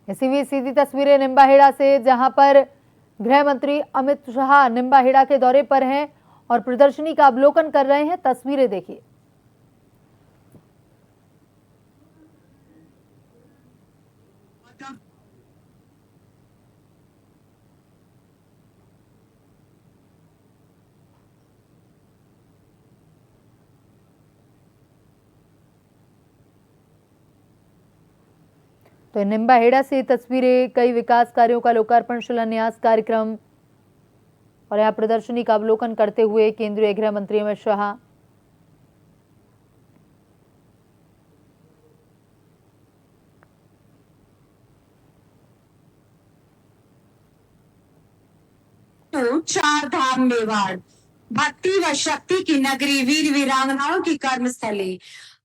इसी भी सीधी तस्वीरें निम्बाहेड़ा से, जहां पर गृह मंत्री अमित शाह निम्बाहेड़ा के दौरे पर हैं और प्रदर्शनी का अवलोकन कर रहे हैं। तस्वीरें देखिए। तो निम्बाहेड़ा से तस्वीरें, कई विकास कार्यों का लोकार्पण शिलान्यास कार्यक्रम और यहां प्रदर्शनी का अवलोकन करते हुए केंद्रीय गृह मंत्री अमित शाह। चार धाम मेवाड़, भक्ति व शक्ति की नगरी, वीर वीरांगनाओं की कर्मस्थली,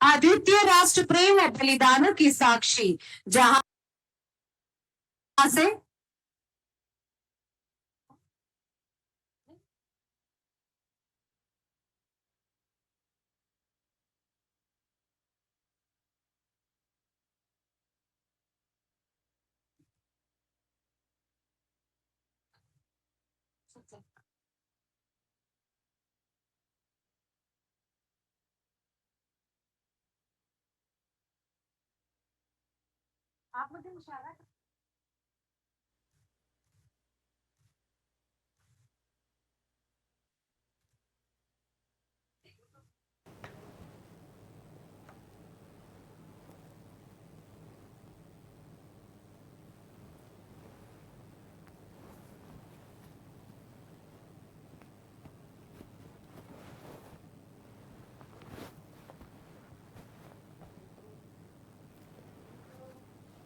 अद्वितीय राष्ट्र प्रेम व बलिदानों की साक्षी, जहां से आप मुझे इशारा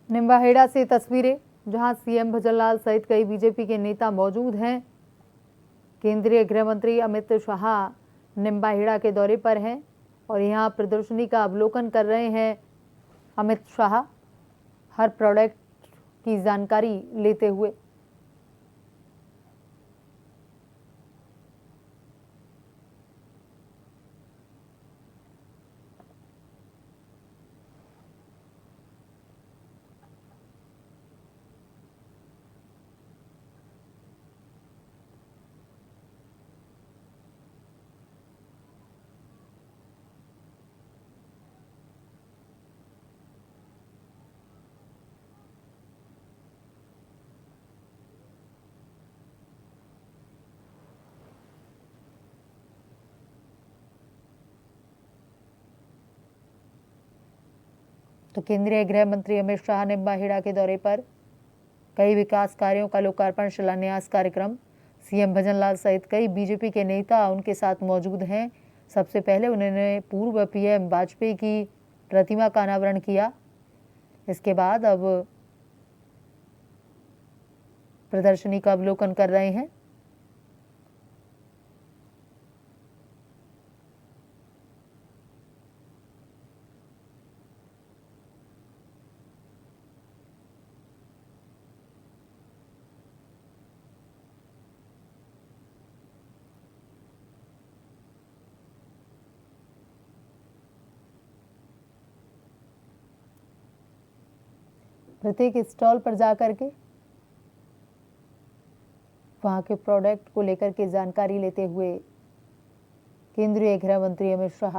निम्बाहेड़ा से तस्वीरें, जहां सीएम भजनलाल सहित कई बीजेपी के नेता मौजूद हैं। केंद्रीय गृह मंत्री अमित शाह निम्बाहेड़ा के दौरे पर हैं और यहां प्रदर्शनी का अवलोकन कर रहे हैं। अमित शाह हर प्रोडक्ट की जानकारी लेते हुए। तो केंद्रीय गृह मंत्री अमित शाह निम्बाहेड़ा के दौरे पर, कई विकास कार्यों का लोकार्पण शिलान्यास कार्यक्रम, सीएम भजनलाल सहित कई बीजेपी के नेता उनके साथ मौजूद हैं। सबसे पहले उन्होंने पूर्व पीएम वाजपेयी की प्रतिमा का अनावरण किया। इसके बाद अब प्रदर्शनी का अवलोकन कर रहे हैं। प्रत्येक स्टॉल पर जाकर के वहां के प्रोडक्ट को लेकर के जानकारी लेते हुए केंद्रीय गृह मंत्री अमित शाह।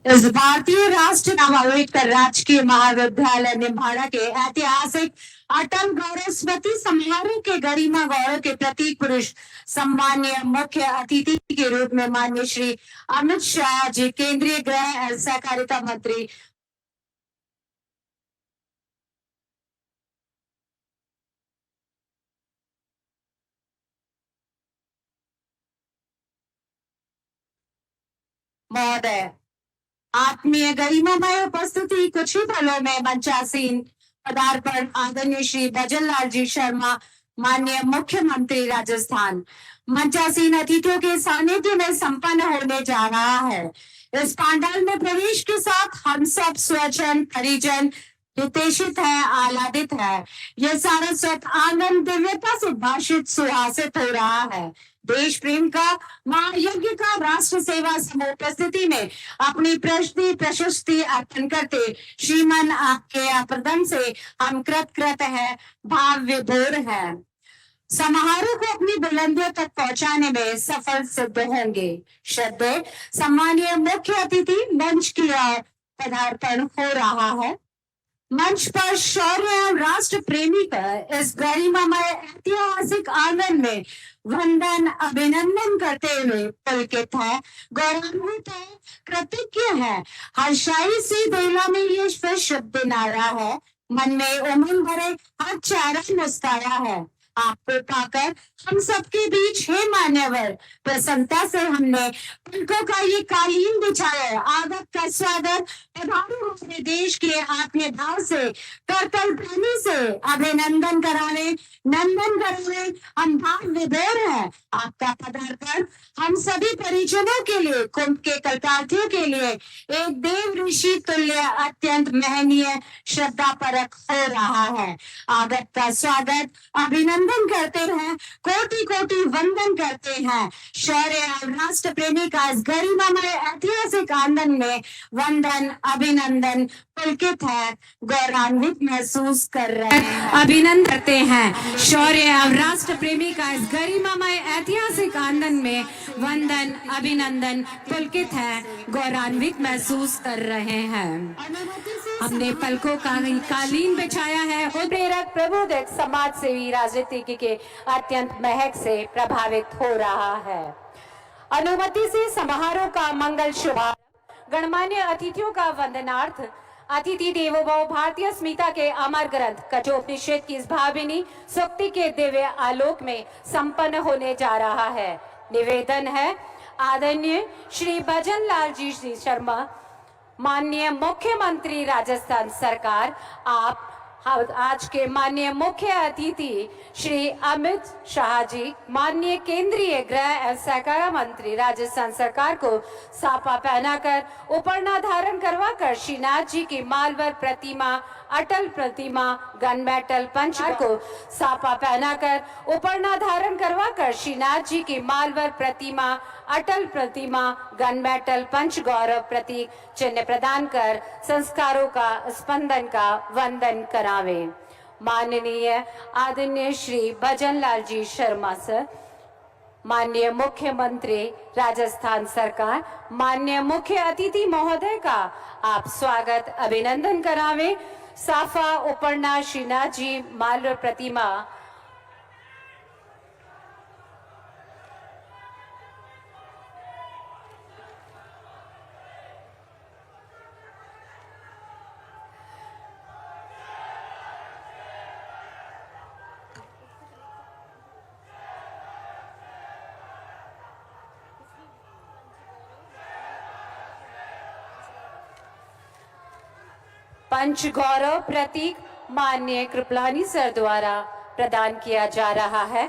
इस भारतीय राष्ट्रीय अम्बेडकर राजकीय महाविद्यालय निम्बाहेड़ा के ऐतिहासिक अटल गौरव स्मृति समारोह के गरिमा गौरव के प्रतीक पुरुष सम्मानीय मुख्य अतिथि के रूप में माननीय श्री अमित शाह जी, केंद्रीय गृह एवं सहकारिता मंत्री महोदय, आत्मीय गरिमामय उपस्थिति, कुछ ही पलों में मंचासीन पदार्पण आदरणीय श्री भजनलाल जी शर्मा, माननीय मुख्यमंत्री राजस्थान, मंचासीन अतिथियों के सानिध्य में संपन्न होने जा रहा है। इस पंडाल में प्रवेश के साथ हम सब स्वजन, परिजन, हितेशित है, आह्लादित है। यह सारा स्वत आंगन दिव्यता से भाषित सुहासित हो रहा है। देश प्रेम का महायज्ञ का राष्ट्र सेवा समूह प्रस्तुति में अपनी प्रशस्ति अर्पण करते श्रीमन आपके अप्रदम से हम कृत है, भाव विभोर है। समारोह को अपनी बुलंदियों तक पहुंचाने में सफल सिद्ध होंगे। श्रद्धेय सम्मानीय मुख्य अतिथि मंच की ओर पदार्पण हो रहा है। मंच पर शौर्य और राष्ट्र प्रेमी का इस गरिमामय ऐतिहासिक आंगन में वंदन अभिनंदन करते हुए पुलकित है, गौरवान्वित है, कृतज्ञ है। हर्षाई सी बेला में ये फिर शुभ दिन आ रहा है। मन में उमंग भरे हर चेहरा मुस्कुराया है। आपको पाकर हम सबके बीच हे मान्यवर, प्रसन्नता से हमने पलकों का ये कालीन बिछाया। आगत का स्वागत पधारो अपने देश के आत्मीय भाव से, करतल प्रेमी से अभिनंदन कराने, नंदन कराने हम भाव विभोर है। आपका पदार्पण हम सभी परिजनों के लिए, कुंभ के कल्पार्थियों के लिए एक देव ऋषि तुल्य अत्यंत महनीय श्रद्धा परक हो रहा है। आगत का स्वागत अभिनंदन करते हैं, कोटि कोटि वंदन करते हैं। शौर्य और राष्ट्र प्रेमी का इस गरिमामय ऐतिहासिक आंगन में वंदन अभिनंदन पुलकित है, गौरवान्वित महसूस कर रहे हैं। अभिनंदन करते हैं। शौर्य और राष्ट्र प्रेमी का इस गरिमामय ऐतिहासिक आंगन में वंदन अभिनंदन पुलकित है, गौरवान्वित महसूस कर रहे हैं। हमने पलकों का कालीन बिछाया है। प्रेरक प्रबोधक समाज सेवी राजनीति के अत्यंत महक से प्रभावित हो रहा है। अनुमति से समारोह का मंगल शुभारंभ गणमान्य अतिथियों का वंदनार्थ अतिथि देवो भव भारतीय अस्मिता के अमर ग्रंथ कठोपनिषद की इस भाविनी सूक्ति के दिव्य आलोक में संपन्न होने जा रहा है। निवेदन है आदरणीय श्री भजन लाल जी शर्मा, माननीय मुख्यमंत्री राजस्थान सरकार, आप आज के माननीय मुख्य अतिथि श्री अमित शाह जी, माननीय केंद्रीय गृह एवं सहकारिता मंत्री राजस्थान सरकार को साफा पहनाकर उपरना धारण करवाकर श्रीनाथ जी की मालवर प्रतिमा, अटल प्रतिमा, गन मेटल पंच को साफा पहनाकर उपरना धारण करवाकर श्रीनाथ जी की मालवर प्रतिमा, अटल प्रतिमा, गन मेटल पंच गौरव प्रतीक चिन्ह प्रदान कर संस्कारों का स्पंदन का वंदन करावे। माननीय आदरणीय श्री भजन लाल जी शर्मा सर, माननीय मुख्यमंत्री राजस्थान सरकार, माननीय मुख्य अतिथि महोदय का आप स्वागत अभिनंदन करावे। साफा उपरना श्रीनाथ जी मालवर प्रतिमा पंच गौरव प्रतीक माननीय कृपलानी सर द्वारा प्रदान किया जा रहा है।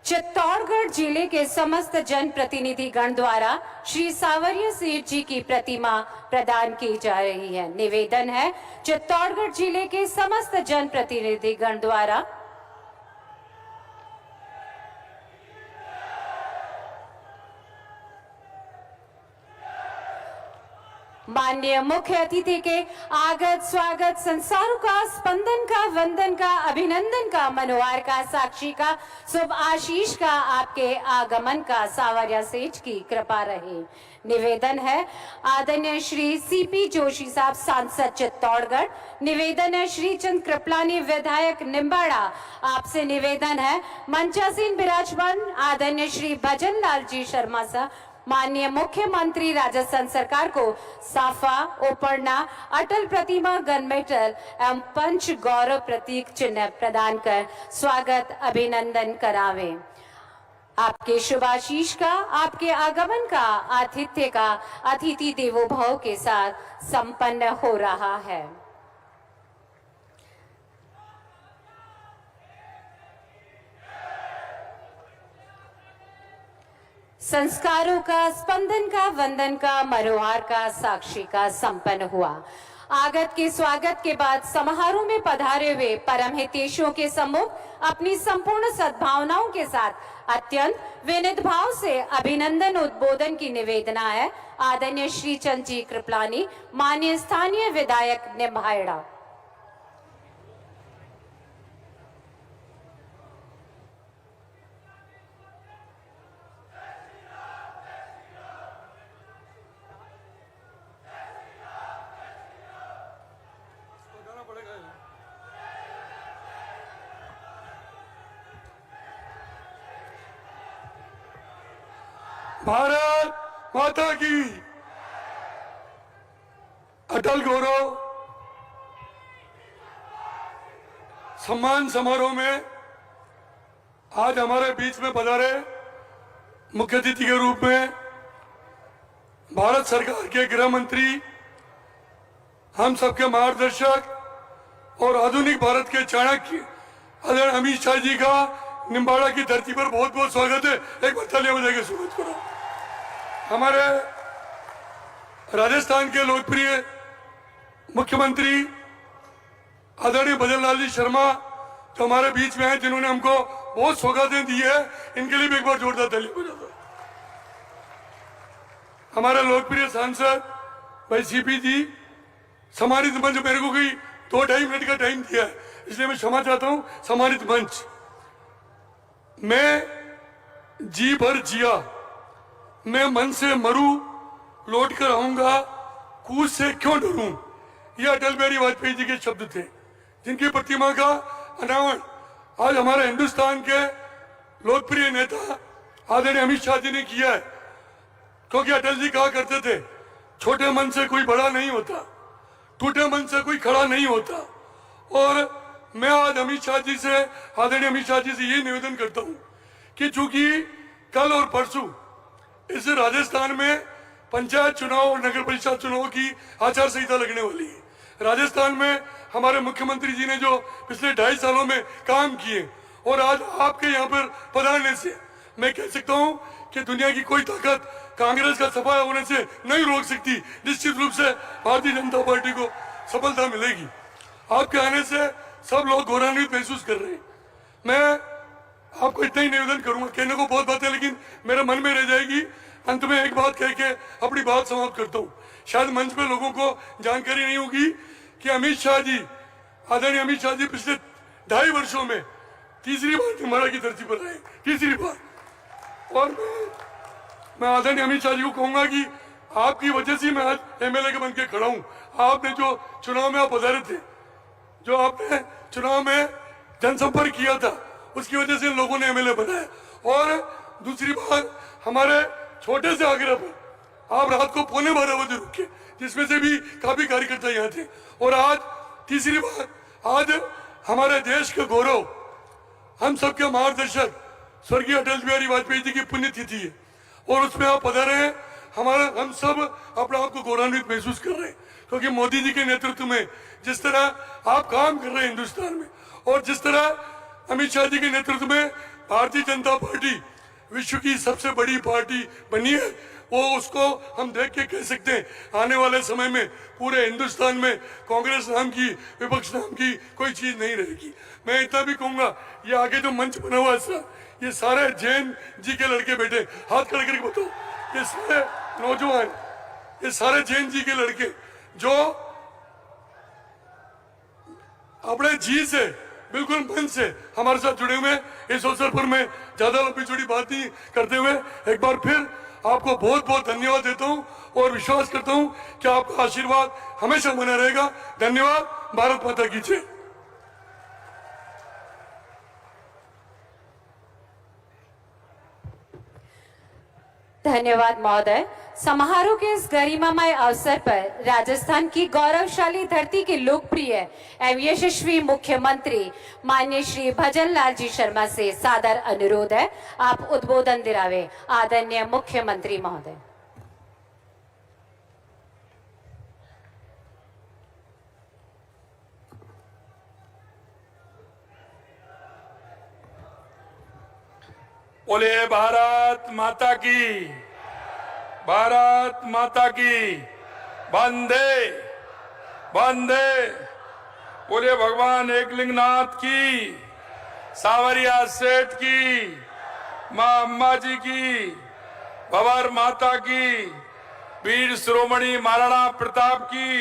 चित्तौड़गढ़ जिले के समस्त जनप्रतिनिधि गण द्वारा श्री सावरिया सेठ जी की प्रतिमा प्रदान की जा रही है। निवेदन है चित्तौड़गढ़ जिले के समस्त जनप्रतिनिधि गण द्वारा माननीय मुख्य अतिथि के आगत स्वागत संसारों का स्पंदन का वंदन का अभिनंदन का मनोहार का साक्षी का शुभ आशीष का आपके आगमन का सावरिया सेठ की कृपा रहे। निवेदन है आदरणीय श्री सीपी जोशी साहब सांसद चित्तौड़गढ़, निवेदन है श्री चंद कृपलानी विधायक निम्बाड़ा, आपसे निवेदन है मंचासीन विराजमान आदरणीय श्री भजन लाल जी शर्मा साहब, माननीय मुख्यमंत्री राजस्थान सरकार को साफा उपरना अटल प्रतिमा गन मेटल एवं पंच गौरव प्रतीक चिन्ह प्रदान कर स्वागत अभिनंदन करावे। आपके शुभाशीष का, आपके आगमन का, आतिथ्य का अतिथि देवो भव के साथ संपन्न हो रहा है। संस्कारों का, स्पंदन का, वंदन का, मरोहार का, साक्षी का संपन्न हुआ। आगत के स्वागत के बाद समारोह में पधारे हुए परम हितैषियों के सम्मुख अपनी संपूर्ण सद्भावनाओं के साथ अत्यंत विनीत भाव से अभिनंदन उद्बोधन की निवेदना है आदरणीय श्री चंद जी कृपलानी, माननीय स्थानीय विधायक निम्बाहेड़ा। भारत माता की। अटल गौरव सम्मान समारोह में आज हमारे बीच में पधारे मुख्य अतिथि के रूप में भारत सरकार के गृह मंत्री, हम सबके मार्गदर्शक और आधुनिक भारत के चाणक्य आदरणीय अमित शाह जी का निम्बाड़ा की धरती पर बहुत बहुत स्वागत है। एक बार तालियां बजा के स्वागत करो। हमारे राजस्थान के लोकप्रिय मुख्यमंत्री आदरणीय भजन लाल जी शर्मा जो हमारे बीच में हैं, जिन्होंने हमको बहुत सौगातें दी है, इनके लिए भी एक बार जोरदार तालियां बजा दो। हमारे लोकप्रिय सांसद भाई सीपी जी, सम्मानित मंच, मेरे को कोई 2-2.5 मिनट का टाइम दिया है, इसलिए मैं क्षमा चाहता हूं। सम्मानित मंच, मैं जी भर जिया, मैं मन से मरूं, लौट कर आऊंगा, कूद से क्यों डरूं, ये अटल बिहारी वाजपेयी जी के शब्द थे, जिनकी प्रतिमा का अनावरण आज हमारे हिंदुस्तान के लोकप्रिय नेता आदरणीय अमित शाह जी ने किया है। क्योंकि अटल जी कहा करते थे, छोटे मन से कोई बड़ा नहीं होता, टूटे मन से कोई खड़ा नहीं होता। और मैं आज अमित शाह जी से, आदरणीय अमित शाह जी से ये निवेदन करता हूं कि चूंकि कल और परसों इस राजस्थान में पंचायत चुनाव और नगर परिषद चुनाव की आचार संहिता लगने वाली है। राजस्थान में हमारे मुख्यमंत्री जी ने जो पिछले 2.5 सालों में काम किए और आज आपके यहाँ पर पधारने से मैं कह सकता हूँ कि दुनिया की कोई ताकत कांग्रेस का सफाया होने से नहीं रोक सकती। निश्चित रूप से भारतीय जनता पार्टी को सफलता मिलेगी। आपके आने से सब लोग गौरवान्वित महसूस कर रहे हैं। मैं आपको इतना ही निवेदन करूंगा, कहने को बहुत बातें लेकिन मेरे मन में रह जाएगी। अंत में एक बात कह के अपनी बात समाप्त करता हूं। शायद मंच पे लोगों को जानकारी नहीं होगी कि अमित शाह जी, आदरणीय अमित शाह जी पिछले 2.5 वर्षों में तीसरी बार निम्बाड़ा की धरती पर आए, तीसरी बार। और मैं आदरणीय अमित शाह जी को कहूंगा कि आपकी वजह से मैं आज एमएलए के बन के खड़ा हूं। आपने जो चुनाव में आप पधारे थे, जो आपने चुनाव में जनसंपर्क किया था, उसकी वजह से लोगों ने एमएलए बनाया। और दूसरी बात, हमारे छोटे से आग्रह पर आप रात को 11:15 बजे रुके, जिसमें से भी काफी कार्यकर्ता यहाँ थे। और आज तीसरी बात, आज हमारे देश के गौरव, हम सबके मार्गदर्शक स्वर्गीय अटल बिहारी वाजपेयी जी की पुण्यतिथि है और उसमें आप पधारे हैं। हम सब अपने आप को गौरवान्वित महसूस कर रहे हैं, क्योंकि मोदी जी के नेतृत्व में जिस तरह आप काम कर रहे हैं हिंदुस्तान में, और जिस तरह अमित शाह जी के नेतृत्व में भारतीय जनता पार्टी विश्व की सबसे बड़ी पार्टी बनी है, वो उसको हम देख के कह सकते हैं आने वाले समय में पूरे हिंदुस्तान में कांग्रेस नाम की, विपक्ष नाम की कोई चीज नहीं रहेगी। मैं इतना भी कहूंगा, ये आगे जो मंच बना हुआ है, ये सारे जैन जी के लड़के बैठे, हाथ खड़े करके बताओ, ये सारे नौजवान, ये सारे जैन जी के लड़के जो अपने जी से, बिल्कुल मन से हमारे साथ जुड़े हुए। इस अवसर पर मैं ज्यादा लंबी चौड़ी बात नहीं करते हुए एक बार फिर आपको बहुत बहुत धन्यवाद देता हूं और विश्वास करता हूं कि आपका आशीर्वाद हमेशा बना रहेगा। धन्यवाद। भारत माता की जय। धन्यवाद महोदय। समारोह के इस गरिमामय अवसर पर राजस्थान की गौरवशाली धरती के लोकप्रिय एवं यशस्वी मुख्यमंत्री माननीय श्री भजन लाल जी शर्मा से सादर अनुरोध है, आप उद्बोधन दिलावे। आदरणीय मुख्यमंत्री महोदय। बोले भारत माता की, भारत माता की, वंदे वंदे। बोले भगवान एकलिंगनाथ की, सावरिया सेठ की, मां अम्मा जी की, भंवर माता की, वीर शिरोमणि महाराणा प्रताप की,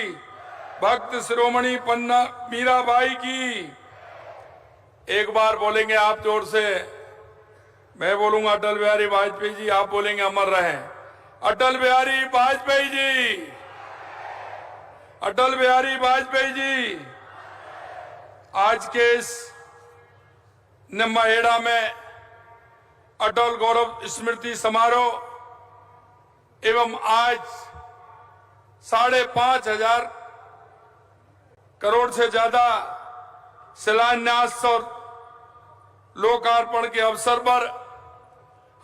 भक्त शिरोमणि पन्ना मीराबाई की। एक बार बोलेंगे आप जोर से, मैं बोलूंगा अटल बिहारी वाजपेयी जी, आप बोलेंगे अमर रहें। अटल बिहारी वाजपेयी जी, अटल बिहारी वाजपेयी जी। आज के इस निम्बाहेड़ा में अटल गौरव स्मृति समारोह एवं आज 5,500 करोड़ से ज्यादा शिलान्यास और लोकार्पण के अवसर पर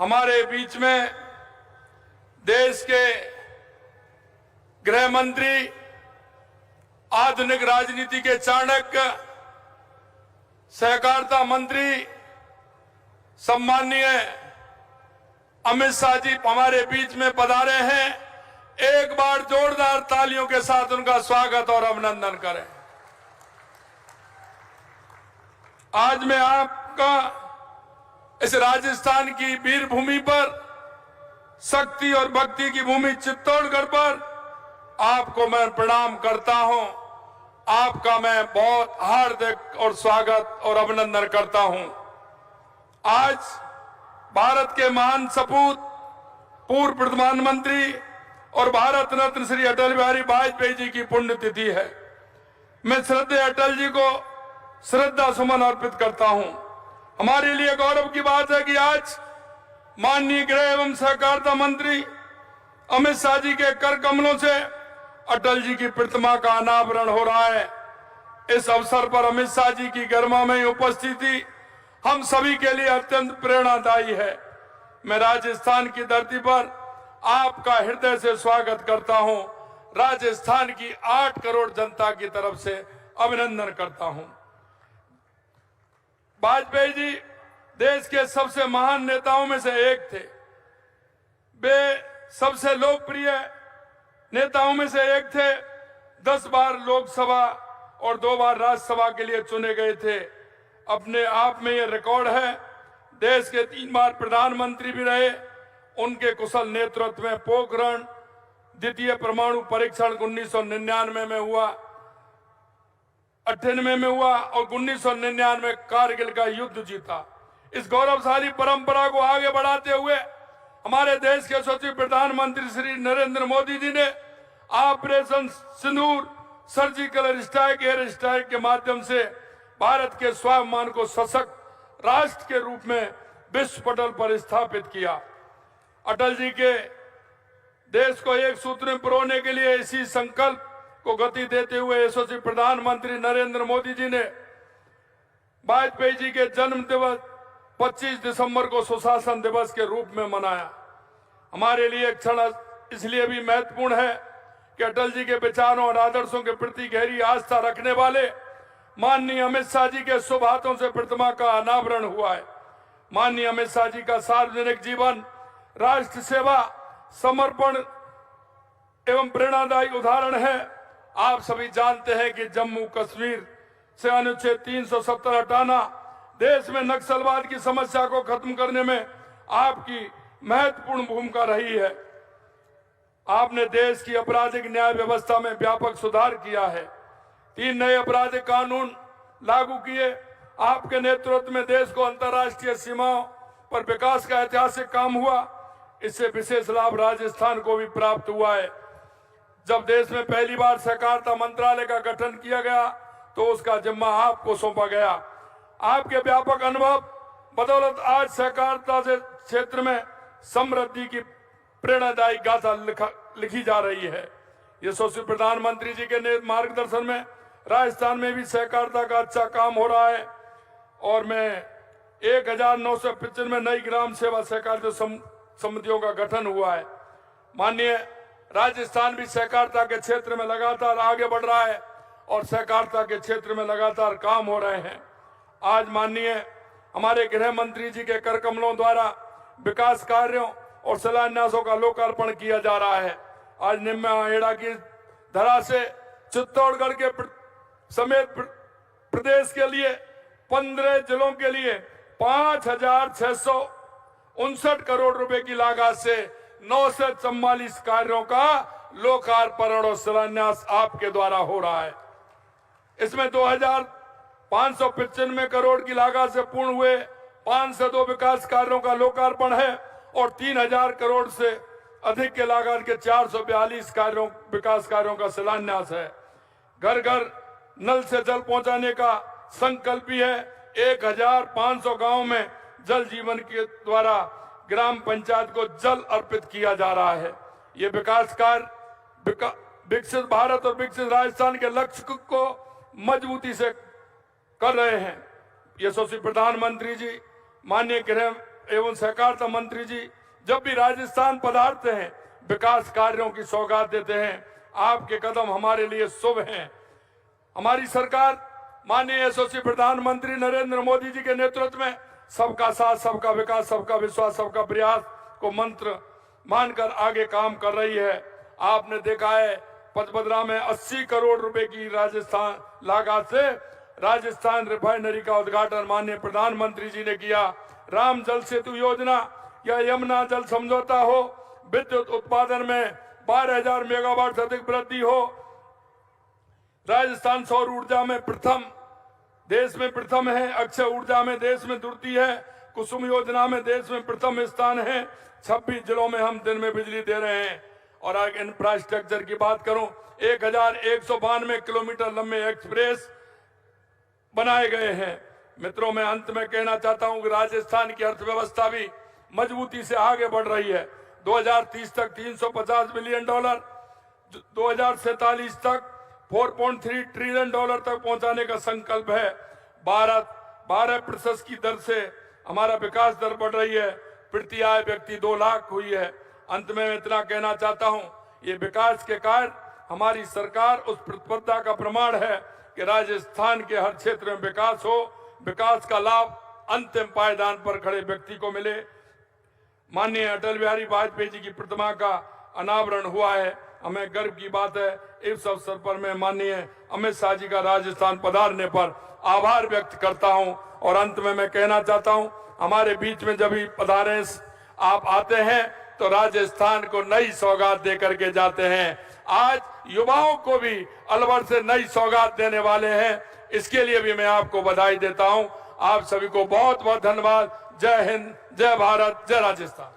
हमारे बीच में देश के गृह मंत्री, आधुनिक राजनीति के चाणक्य, सहकारिता मंत्री सम्माननीय अमित शाह जी हमारे बीच में पधारे हैं। एक बार जोरदार तालियों के साथ उनका स्वागत और अभिनंदन करें। आज मैं आपका इस राजस्थान की वीर भूमि पर, शक्ति और भक्ति की भूमि चित्तौड़गढ़ पर आपको मैं प्रणाम करता हूं। आपका मैं बहुत हार्दिक और स्वागत और अभिनंदन करता हूं। आज भारत के महान सपूत, पूर्व प्रधानमंत्री और भारत रत्न श्री अटल बिहारी वाजपेयी जी की पुण्यतिथि है। मैं श्रद्धेय अटल जी को श्रद्धा सुमन अर्पित करता हूं। हमारे लिए गौरव की बात है कि आज माननीय गृह एवं सहकारिता मंत्री अमित शाह जी के कर कमलों से अटल जी की प्रतिमा का अनावरण हो रहा है। इस अवसर पर अमित शाह जी की गरिमामय उपस्थिति हम सभी के लिए अत्यंत प्रेरणादायी है। मैं राजस्थान की धरती पर आपका हृदय से स्वागत करता हूं। राजस्थान की 8 करोड़ जनता की तरफ से अभिनंदन करता हूं। वाजपेयी जी देश के सबसे महान नेताओं में से एक थे। वे सबसे लोकप्रिय नेताओं में से एक थे। 10 बार लोकसभा और 2 बार राज्यसभा के लिए चुने गए थे। अपने आप में यह रिकॉर्ड है। देश के 3 बार प्रधानमंत्री भी रहे। उनके कुशल नेतृत्व में पोखरण द्वितीय परमाणु परीक्षण 1999 में हुआ, 98 में हुआ और 1999 में कारगिल का युद्ध जीता। इस गौरवशाली परंपरा को आगे बढ़ाते हुए हमारे देश के सचिव प्रधानमंत्री श्री नरेंद्र मोदी जी ने ऑपरेशन सिंदूर, सर्जिकल स्ट्राइक, एयर स्ट्राइक के माध्यम से भारत के स्वाभिमान को सशक्त राष्ट्र के रूप में विश्व पटल पर स्थापित किया। अटल जी के देश को एक सूत्र में पिरोने के लिए इसी संकल्प को गति देते हुए यशस्वी प्रधानमंत्री नरेंद्र मोदी जी ने वाजपेयी जी के जन्म दिवस 25 दिसंबर को सुशासन दिवस के रूप में मनाया। हमारे लिए क्षण इसलिए भी महत्वपूर्ण है कि अटल जी के विचारों और आदर्शों के प्रति गहरी आस्था रखने वाले माननीय अमित शाह जी के शुभ हाथों से प्रतिमा का अनावरण हुआ है। माननीय अमित शाह जी का सार्वजनिक जीवन, राष्ट्र सेवा, समर्पण एवं प्रेरणादायी उदाहरण है। आप सभी जानते हैं कि जम्मू कश्मीर से अनुच्छेद 370 हटाना, देश में नक्सलवाद की समस्या को खत्म करने में आपकी महत्वपूर्ण भूमिका रही है। आपने देश की आपराधिक न्याय व्यवस्था में व्यापक सुधार किया है। 3 नए आपराधिक कानून लागू किए। आपके नेतृत्व में देश को अंतर्राष्ट्रीय सीमाओं पर विकास का ऐतिहासिक काम हुआ। इससे विशेष लाभ राजस्थान को भी प्राप्त हुआ है। जब देश में पहली बार सहकारिता मंत्रालय का गठन किया गया तो उसका जिम्मा आपको सौंपा गया। आपके व्यापक अनुभव बदौलत आज सहकारिता से क्षेत्र में समृद्धि की प्रेरणादायी गाथा लिखी जा रही है। यशस्वी प्रधानमंत्री जी के मार्गदर्शन में राजस्थान में भी सहकारिता का अच्छा काम हो रहा है और मैं 1995 नई ग्राम सेवा सहकारिता समितियों का गठन हुआ है। माननीय राजस्थान भी सहकारिता के क्षेत्र में लगातार आगे बढ़ रहा है और सहकारिता के क्षेत्र में लगातार काम हो रहे हैं। आज माननीय हमारे गृह मंत्री जी के कर कमलों द्वारा विकास कार्यों और शिलान्यासों का लोकार्पण किया जा रहा है। आज निम्बाहेड़ा की धरा से चित्तौड़गढ़ के समेत प्रदेश के लिए 15 जिलों के लिए 5,659 करोड़ रुपए की लागत से 944 कार्यों का लोकार्पण और शिलान्यास आपके द्वारा हो रहा है। इसमें 2,595 करोड़ की लागत से पूर्ण हुए 502 विकास कार्यों का लोकार्पण है और 3,000 करोड़ से अधिक के लागत के 442 विकास कार्यों का शिलान्यास है। घर घर नल से जल पहुंचाने का संकल्प भी है। 1,500 गांव में जल जीवन के द्वारा ग्राम पंचायत को जल अर्पित किया जा रहा है। ये विकास कार्य विकसित भारत और विकसित राजस्थान के लक्ष्य को मजबूती से कर रहे हैं। यशस्वी प्रधानमंत्री जी, माननीय गृह एवं सहकारिता मंत्री जी जब भी राजस्थान पधारते हैं विकास कार्यों की सौगात देते हैं। आपके कदम हमारे लिए शुभ हैं। हमारी सरकार माननीय यशस्वी प्रधानमंत्री नरेंद्र मोदी जी के नेतृत्व में सबका साथ, सबका विकास, सबका विश्वास, सबका प्रयास को मंत्र मानकर आगे काम कर रही है। आपने देखा है पचपदरा में 80 करोड़ रुपए की राजस्थान लागत से राजस्थान रिफाइनरी का उद्घाटन माननीय प्रधानमंत्री जी ने किया। राम जल सेतु योजना या यमुना जल समझौता हो, विद्युत उत्पादन में 12,000 मेगावाट से अधिक वृद्धि हो, राजस्थान सौर ऊर्जा में देश में प्रथम है, अक्षय ऊर्जा में देश में द्वितीय है, कुसुम योजना में देश में प्रथम स्थान है। 26 जिलों में हम दिन में बिजली दे रहे हैं। और अगर इंफ्रास्ट्रक्चर की बात करूं, 1,192 किलोमीटर लंबे एक्सप्रेस बनाए गए हैं। मित्रों, मैं अंत में कहना चाहता हूं कि राजस्थान की अर्थव्यवस्था भी मजबूती से आगे बढ़ रही है। 2030 तक $350 बिलियन, 2047 तक $4.3 ट्रिलियन तक पहुंचाने का संकल्प है। भारत 12% की दर से हमारा विकास दर बढ़ रही है। प्रति आय व्यक्ति 2 लाख हुई है। अंत में मैं इतना कहना चाहता हूं, ये विकास के कार्य हमारी सरकार उस प्रतिबद्धता का प्रमाण है कि राजस्थान के हर क्षेत्र में विकास हो, विकास का लाभ अंतिम पायदान पर खड़े व्यक्ति को मिले। माननीय अटल बिहारी वाजपेयी जी की प्रतिमा का अनावरण हुआ है। हमें गर्व की बात है। इस अवसर पर मैं माननीय अमित शाह जी का राजस्थान पधारने पर आभार व्यक्त करता हूं। और अंत में मैं कहना चाहता हूं, हमारे बीच में जब भी पधारे आप आते हैं तो राजस्थान को नई सौगात दे करके जाते हैं। आज युवाओं को भी अलवर से नई सौगात देने वाले हैं। इसके लिए भी मैं आपको बधाई देता हूं। आप सभी को बहुत बहुत धन्यवाद। जय हिंद, जय भारत, जय राजस्थान।